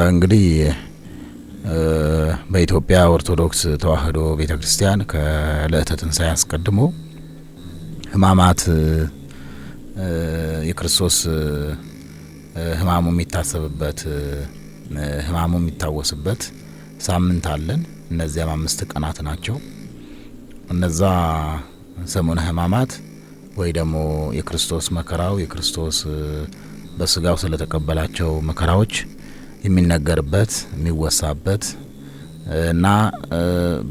እንግዲህ በኢትዮጵያ ኦርቶዶክስ ተዋሕዶ ቤተክርስቲያን ከዕለተ ትንሣኤ አስቀድሞ ሕማማት የክርስቶስ ሕማሙ የሚታሰብበት ሕማሙ የሚታወስበት ሳምንት አለን። እነዚያም 5 ቀናት ናቸው። እነዛ ሰሙነ ሕማማት ወይ ደግሞ የክርስቶስ መከራው የክርስቶስ በስጋው ስለተቀበላቸው መከራዎች የሚነገርበት የሚወሳበት እና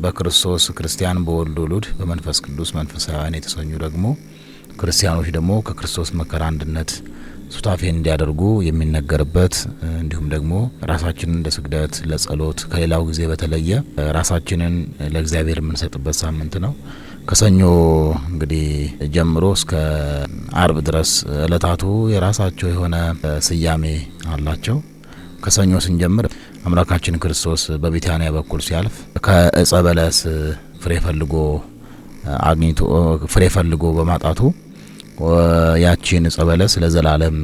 በክርስቶስ ክርስቲያን በወልድ ውሉድ በመንፈስ ቅዱስ መንፈሳውያን የተሰኙ ደግሞ ክርስቲያኖች ደግሞ ከክርስቶስ መከራ አንድነት ሱታፌ እንዲያደርጉ የሚነገርበት እንዲሁም ደግሞ ራሳችንን ለስግደት ለጸሎት ከሌላው ጊዜ በተለየ ራሳችንን ለእግዚአብሔር የምንሰጥበት ሳምንት ነው። ከሰኞ እንግዲህ ጀምሮ እስከ አርብ ድረስ እለታቱ የራሳቸው የሆነ ስያሜ አላቸው። ከሰኞ ስንጀምር አምላካችን ክርስቶስ በቢታንያ በኩል ሲያልፍ ከእጸ በለስ ፍሬ ፈልጎ በማጣቱ ያቺን እጸ በለስ ለዘላለም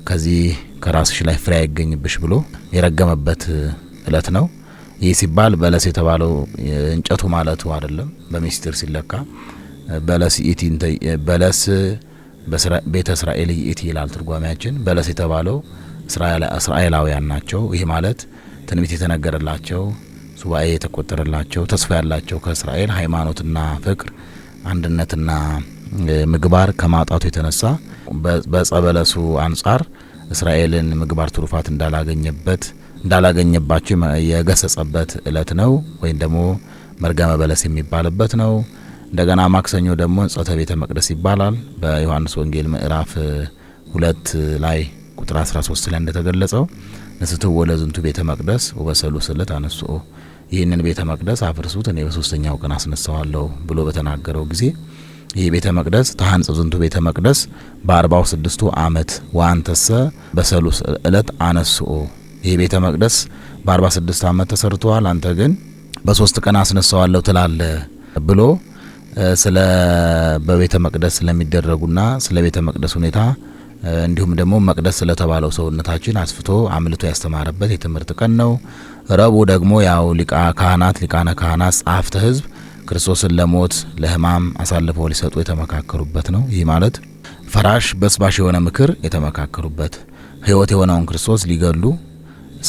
ከዚህ ከራስሽ ላይ ፍሬ አይገኝብሽ ብሎ የረገመበት እለት ነው። ይህ ሲባል በለስ የተባለው እንጨቱ ማለቱ አይደለም። በሚስጥር ሲለካ በለስ ቤተ እስራኤል ይእቲ ይላል ትርጓሜያችን። በለስ የተባለው እስራኤላውያን ናቸው። ይህ ማለት ትንቢት የተነገረላቸው ሱባኤ የተቆጠረላቸው ተስፋ ያላቸው ከእስራኤል ሃይማኖትና ፍቅር አንድነትና ምግባር ከማጣቱ የተነሳ በዕፀ በለሱ አንጻር እስራኤልን ምግባር ትሩፋት እንዳላገኘባቸው የገሰጸበት እለት ነው። ወይም ደግሞ መርገመ በለስ የሚባልበት ነው። እንደገና ማክሰኞ ደግሞ ሕንጸተ ቤተ መቅደስ ይባላል። በዮሐንስ ወንጌል ምዕራፍ 2 ላይ ቁጥር 13 ላይ እንደተገለጸው ንስትው ለዝንቱ ቤተ መቅደስ ወበሰሉስ ዕለት አነስኦ፣ ይህንን ቤተ መቅደስ አፍርሱት እኔ በ3ኛው ቀን አስነሳዋለሁ ብሎ በተናገረው ጊዜ ይህ ቤተ መቅደስ ተሐንጸ ዝንቱ ቤተ መቅደስ በ46 ዓመት ወአንተሰ በሰሉስ ዕለት አነስኦ፣ ይህ ቤተ መቅደስ በ46 ዓመት ተሰርቷል፣ አንተ ግን በ3 ቀን አስነሳዋለሁ ትላለ ብሎ ስለ በቤተ መቅደስ ስለሚደረጉና ስለ ቤተ መቅደስ ሁኔታ እንዲሁም ደግሞ መቅደስ ስለተባለው ሰውነታችን አስፍቶ አምልቶ ያስተማረበት የትምህርት ቀን ነው። ረቡዕ ደግሞ ያው ሊቃነ ካህናት ጸሐፍተ ሕዝብ ክርስቶስን ለሞት ለሕማም አሳልፈው ሊሰጡ የተመካከሩበት ነው። ይህ ማለት ፈራሽ በስባሽ የሆነ ምክር የተመካከሩበት፣ ሕይወት የሆነውን ክርስቶስ ሊገሉ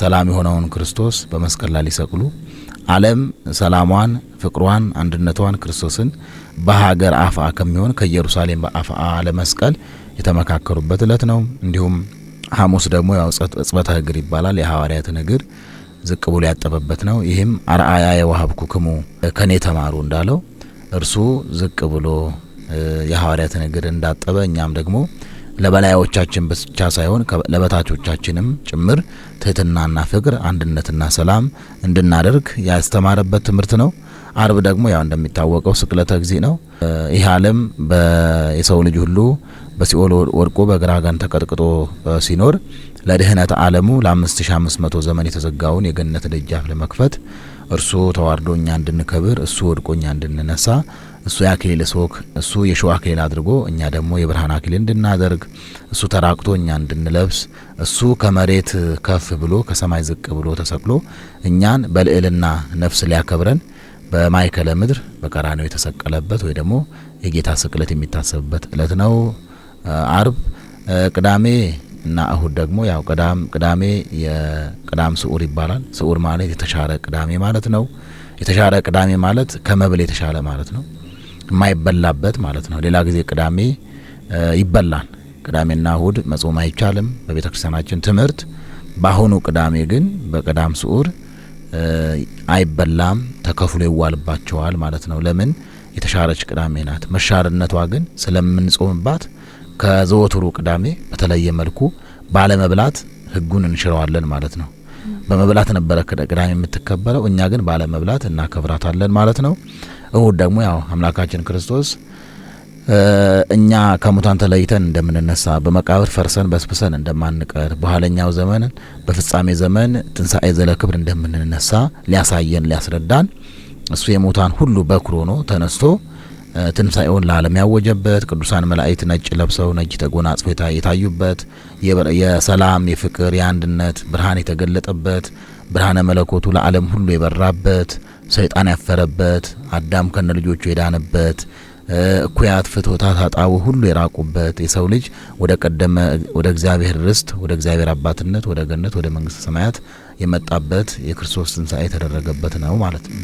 ሰላም የሆነውን ክርስቶስ በመስቀል ላይ ሊሰቅሉ ዓለም ሰላሟን ፍቅሯን አንድነቷን ክርስቶስን በሀገር አፍአ ከሚሆን ከኢየሩሳሌም በአፍአ ለመስቀል የተመካከሩበት እለት ነው። እንዲሁም ሐሙስ ደግሞ ያው እጽበተ እግር ይባላል። የሐዋርያትን እግር ዝቅ ብሎ ያጠበበት ነው። ይህም አርአያ የወሀብኩክሙ ከኔ ተማሩ እንዳለው እርሱ ዝቅ ብሎ የሐዋርያትን እግር እንዳጠበ እኛም ደግሞ ለበላዮቻችን ብቻ ሳይሆን ለበታቾቻችንም ጭምር ትህትናና ፍቅር አንድነትና ሰላም እንድናደርግ ያስተማረበት ትምህርት ነው። አርብ ደግሞ ያው እንደሚታወቀው ስቅለተ እግዚእ ነው። ይህ ዓለም የሰው ልጅ ሁሉ በሲኦል ወድቆ በግራጋን ተቀጥቅጦ ሲኖር ለድህነት ዓለሙ ለ5500 ዘመን የተዘጋውን የገነት ደጃፍ ለመክፈት እርሱ ተዋርዶ እኛ እንድንከብር፣ እሱ ወድቆ እኛ እንድንነሳ፣ እሱ የአክሊል ሦክ እሱ የሾህ አክሊል አድርጎ እኛ ደግሞ የብርሃን አክሊል እንድናደርግ፣ እሱ ተራቅቶ እኛ እንድንለብስ፣ እሱ ከመሬት ከፍ ብሎ ከሰማይ ዝቅ ብሎ ተሰቅሎ እኛን በልዕልና ነፍስ ሊያከብረን በማይከለ ምድር በቀራንዮ የተሰቀለበት ወይ ደግሞ የጌታ ስቅለት የሚታሰብበት እለት ነው አርብ። ቅዳሜ እና እሁድ ደግሞ ያው ቅዳሜ የቅዳም ስዑር ይባላል። ስዑር ማለት የተሻረ ቅዳሜ ማለት ነው። የተሻረ ቅዳሜ ማለት ከመብል የተሻለ ማለት ነው። የማይበላበት ማለት ነው። ሌላ ጊዜ ቅዳሜ ይበላል። ቅዳሜና እሁድ መጾም አይቻልም በቤተ ክርስቲያናችን ትምህርት። በአሁኑ ቅዳሜ ግን በቅዳም ስዑር አይበላም፣ ተከፍሎ ይዋልባቸዋል ማለት ነው። ለምን? የተሻረች ቅዳሜ ናት። መሻርነቷ ግን ስለምንጾምባት ከዘወትሩ ቅዳሜ በተለየ መልኩ ባለመብላት ሕጉን እንሽረዋለን ማለት ነው። በመብላት ነበረ ቅዳሜ የምትከበረው፣ እኛ ግን ባለመብላት እናከብራታለን ማለት ነው። እሁድ ደግሞ ያው አምላካችን ክርስቶስ እኛ ከሙታን ተለይተን እንደምንነሳ በመቃብር ፈርሰን በስብሰን እንደማንቀር በኋለኛው ዘመን በፍጻሜ ዘመን ትንሣኤ ዘለክብር እንደምንነሳ ሊያሳየን ሊያስረዳን እሱ የሙታን ሁሉ በኩር ሆኖ ተነስቶ ትንሣኤውን ለዓለም ያወጀበት፣ ቅዱሳን መላእክት ነጭ ለብሰው ነጭ ተጎናጽፈው የታዩበት፣ የሰላም የፍቅር የአንድነት ብርሃን የተገለጠበት፣ ብርሃነ መለኮቱ ለዓለም ሁሉ የበራበት፣ ሰይጣን ያፈረበት፣ አዳም ከነ ልጆቹ የዳነበት፣ እኩያት ፍትወታት አጣው ሁሉ የራቁበት፣ የሰው ልጅ ወደ እግዚአብሔር ርስት ወደ እግዚአብሔር አባትነት ወደ ገነት ወደ መንግስተ ሰማያት የመጣበት የክርስቶስ ትንሣኤ የተደረገበት ነው ማለት ነው።